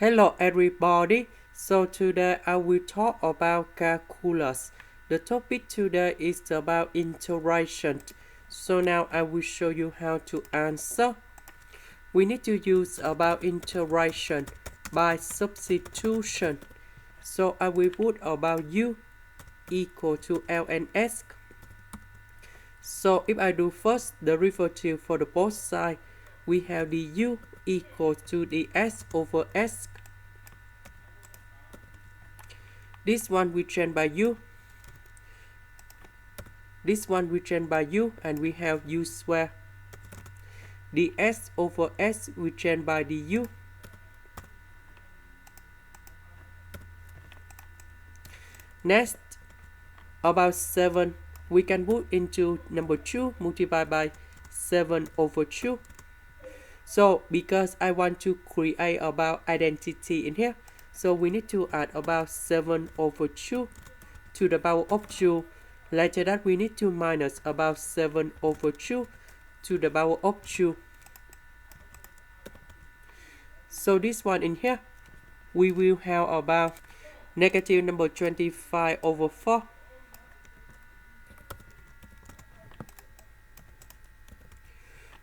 Hello everybody, so today I will talk about calculus. The topic today is about integration. So now I will show you how to answer. We need to use about integration by substitution. So I will put about u equal to lnx. So if I do first the derivative for the both sides, we have the u equal to the s over s. This one we change by u. This one we change by u, and we have u square. The s over s we change by the u. Next, about 7, we can put into number 2 multiplied by 7 over 2. So because I want to create about identity in here, so we need to add about 7 over 2 to the power of 2. Later that we need to minus about 7 over 2 to the power of 2. So this one in here, we will have about negative number 25 over 4.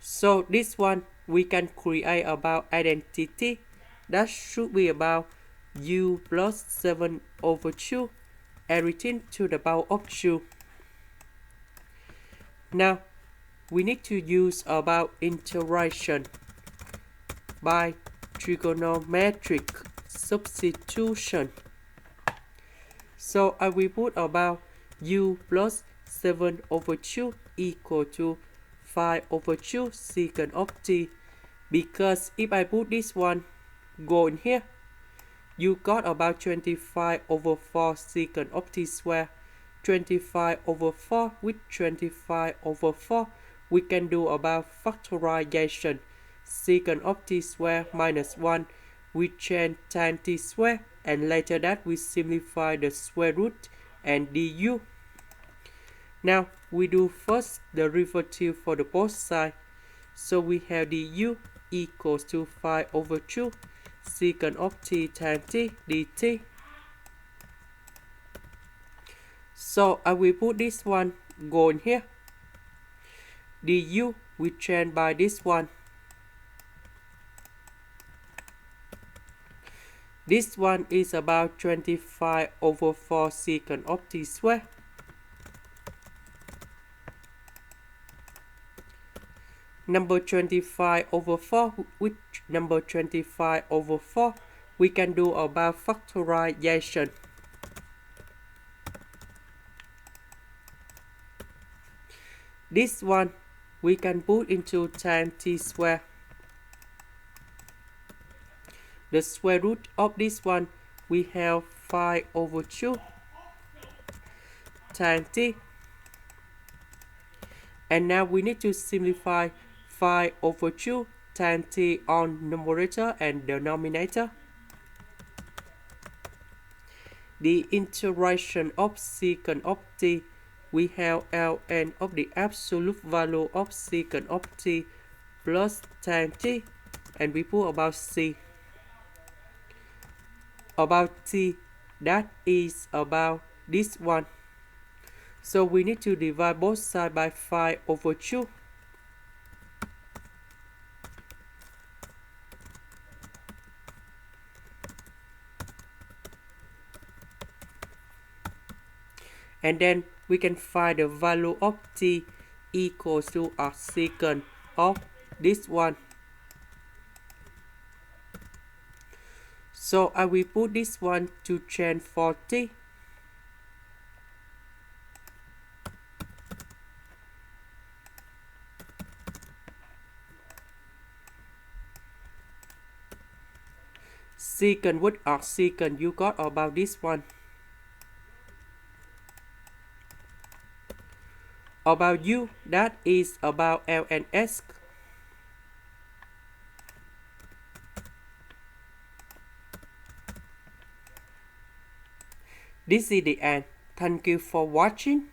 So this one we can create about identity. That should be about u plus 7 over 2, everything to the power of 2. Now we need to use about integration by trigonometric substitution. So I will put about u plus 7 over 2 equal to 5 over 2 secant of t. Because if I put this one go in here, you got about 25 over 4 secant of t square. 25 over 4 with 25 over 4, we can do about factorization. Secant of t square minus 1, we change tan t square, and later that we simplify the square root and du. Now we do first the derivative for the both sides. So we have du equals to 5 over 2 secant of t tan t dt. So I will put this one go in here. Du we change by this one. This one is about 25 over 4 secant of t square. Number 25 over 4 with number 25 over 4, we can do about factorization. This one we can put into tan t square. The square root of this one, we have 5 over 2 tan t. And now we need to simplify 5 over 2 tan t on numerator and denominator. The integration of secant of t, we have ln of the absolute value of secant of t plus tan t, and we put about c. About t, that is about this one. So we need to divide both sides by 5 over 2. And then we can find the value of t equals to a secant of this one. So I will put this one to change for t. Secant with arcsecant, you got about this one. About u, that is about lnx. This is the end. Thank you for watching.